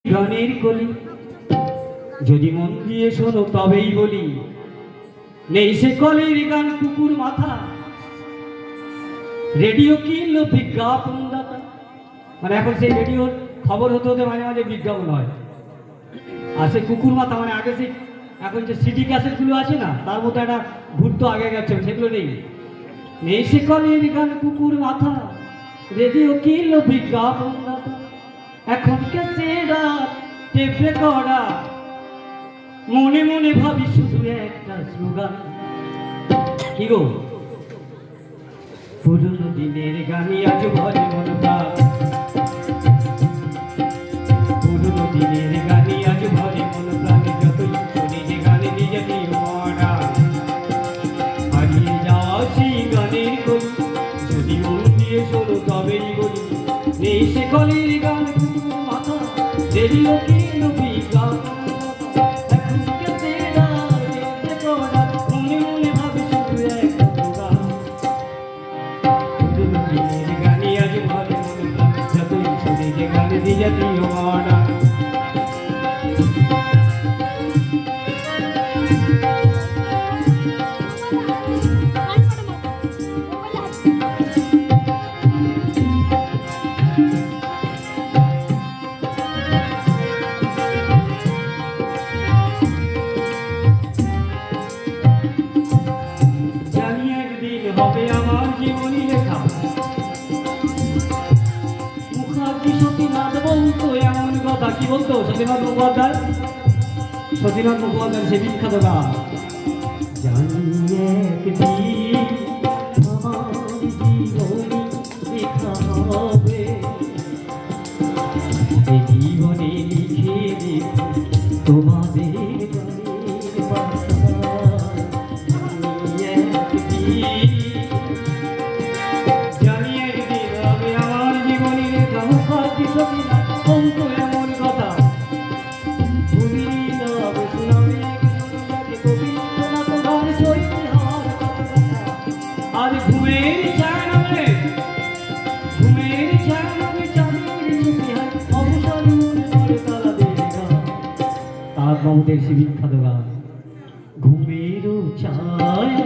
গানের কলি যদি মন দিয়ে শোনো তবেই বলি, নেই সে কলির গান কুকুর মাথা, রেডিও কিনলো বিজ্ঞাপনদাতা। মানে এখন সেই রেডিওর খবর হতে হতে মাঝে মাঝে বিজ্ঞাপন হয়। আর সে কুকুর মাথা মানে আগে সেই এখন যে সিডি ক্যাসেটগুলো আছে না, তার মধ্যে একটা ঘুরতো আগে গেছে, সেগুলো নেই। নেই সে কলির গান কুকুর মাথা, রেডিও কিনলো বিজ্ঞাপনদাতা। এখন ক্যাসেটটা টেপ রেকর্ডার, মনে মনে ভাবি শুধু একটা স্লোগান। কি গো, পুরনো দিনের গানি আজ ভরে মন প্রাণ, পুরনো দিনের গানি আজ ভরে মন প্রাণ। যতই শুনি যে গানে নিজে দিও মরা, হারিয়ে যাওয়া সেই গানের কলি যদি মন দিয়ে শোনো তবেই বলি, নেই সে কলির গান কুকুর মাথা, রেডিও কিনলো বিজ্ঞাপন। জাতীয় মানা জানি একদিন হবে আমার জীবনী লেখা, বলতো এমন কথা। কি বলতো সতীনাথ মুখোপাধ্যায়? সতীনাথ মুখোপাধ্যায় সে বিখ্যাত গান, জানি একদিন আমার জীবনী লেখা হবে, এই জীবনে লিখে দেব তোমাদের আমাদের সে বিখ্যাত গান, ঘুমেরও ছায়া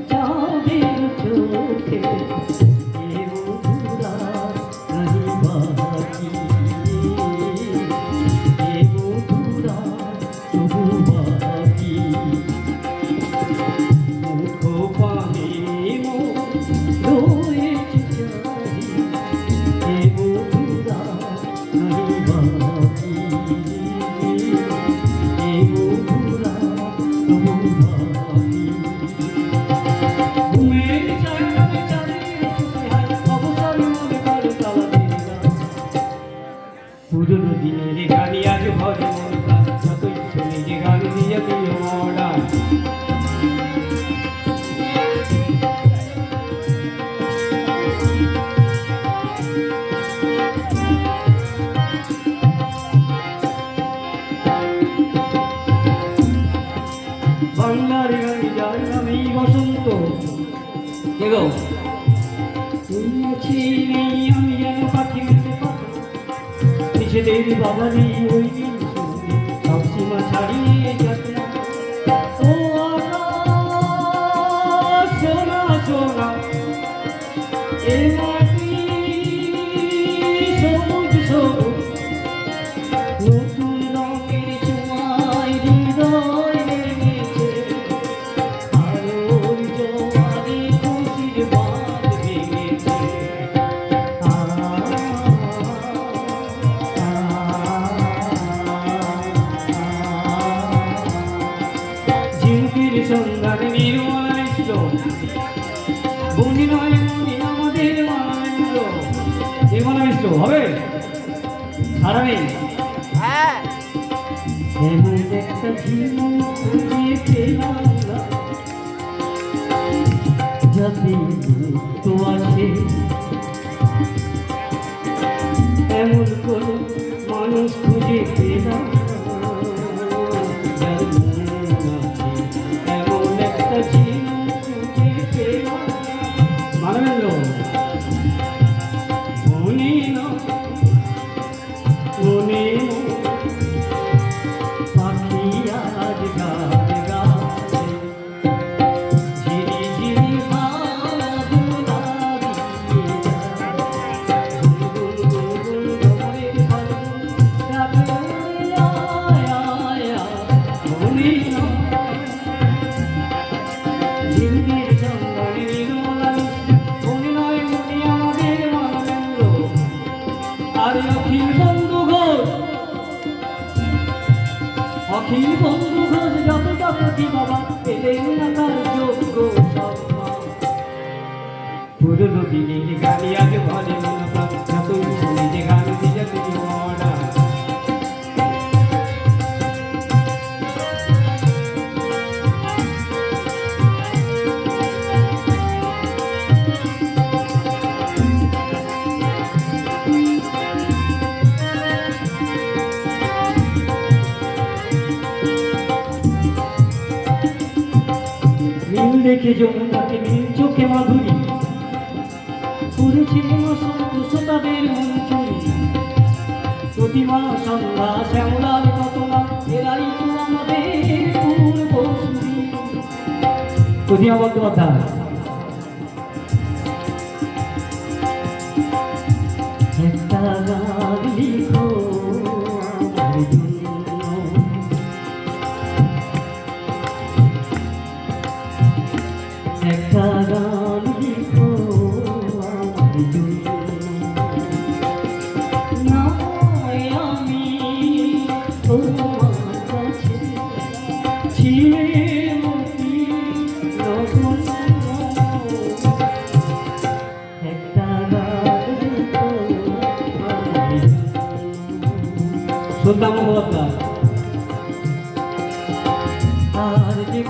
চাঁদের চোখে পুরনো দিনের গানি আজ ভরে মন প্রাণ। যতই শুনি যে গান দিয়ে দিও মডার্ন, বাংলার গান যার নামেই বসন্ত। দেখো নেই আমি যেন পাখি মেতে ছেলের বাবারি ওই সব সীমা ছাড়িয়ে যাচ্ছে। ও সোনা সোনা এ মাটি সবুজ সবুজ, নতুন রঙের ছোঁয়ায় হৃদয় লেগেছে, আলোর জোয়ারে খুশির বাঁধ ভেঙেছে। সন্ধান নির্মলা মিশ্র, বনি নয় মনি আমাদের মালা মিশ্র। নির্মলা মিশ্র হবে সারা নেই। এমন একটা জীবন খুঁজে পেলাম না, যাতে তো আসে এমন কোন মানুষ খুঁজে পেলাম। মনে অখিল বন্ধু ঘোষ যত তপতি বাবা পেলেন না তার যোগ্য সম্মান। পুরনো দিনের গালি আজ ভরে মন প্রাণ, যতই শুনি যে গান দিলে তুমি মরা। নীল দেখে যমুনাকে নীল চোখে মাধুরী করেছে সন্তোষতাদের মন চুরি। প্রতিমা সন্ধ্যা শ্যামলার কতনা এরাই তো আমাদের পূর্বসূরি। প্রতিমা বন্দ্যোপাধ্যায়। একটা গান লিখো আমার জন্য, একটা গান লিখো আমার জন্য। নয় আমি তোমার কাছে ছিলে মতি নগণ্য, একটা গান লিখো আমার জন্য। শ্রদ্ধা মহোদয়। আর যে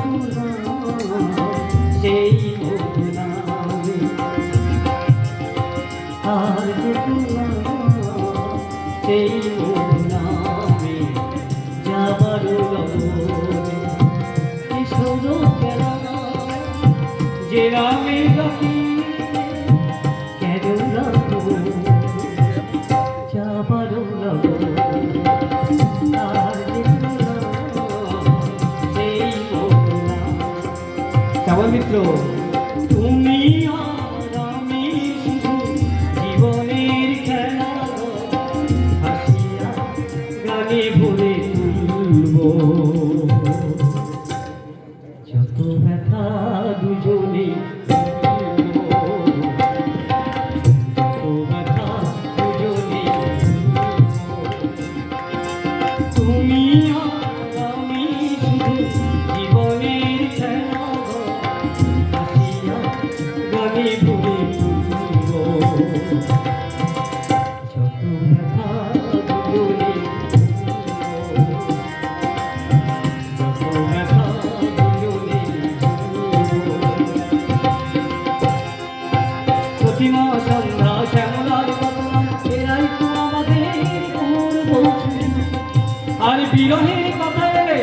সেই মধুনামে, আর যে সেই মধুনামে যাবার লগনে কিশোর খেলা যে নামে ডাকি কেন রাখবো যাবার লগনে। আর যে সেই শ্যামল মিত্র। তুমি আর আমি শুধু জীবনের খেলা, হাসিয়া গানে ভরে তুলব যত ব্যথা দুজনে, যত ব্যথা দুজনে। তুমি আর আমি শুধু জীবনের খেলা, গানে ভরে তুলব যত ব্যথা দুজনে, যত ব্যথা দুজনে। প্রতিমা সন্ধ্যা শ্যামলার কতনা এরাই তো আমাদের পূর্বসূরি। আর বিরহের কথা এলে,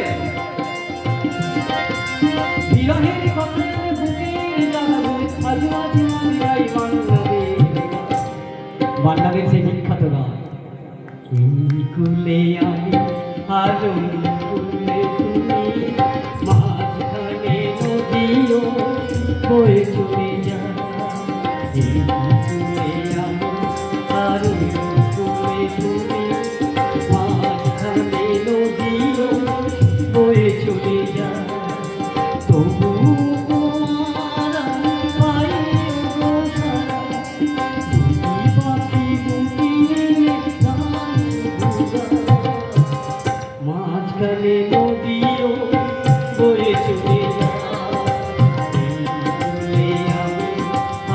বিরহের কথা এলে বুকের জ্বালা আজ মাঝে মাঝে বান্নাদের সেই বিখ্যাত গান। এই কুলে আমি আর কুলে তুমি, মাঝখানে নদীও বয়ে চলে যায়। এই কুলে আমি আর কুলে তুমি, মাঝখানে নদীও বয়ে চলে যায়। তবু মাঝখানে নদীও বয়ে চলে যায়।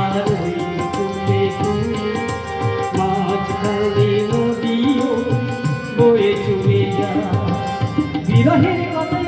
আর ওই কুলে তুমি, মাঝখানে নদীও বয়ে চলে যায়। বিরহের কথা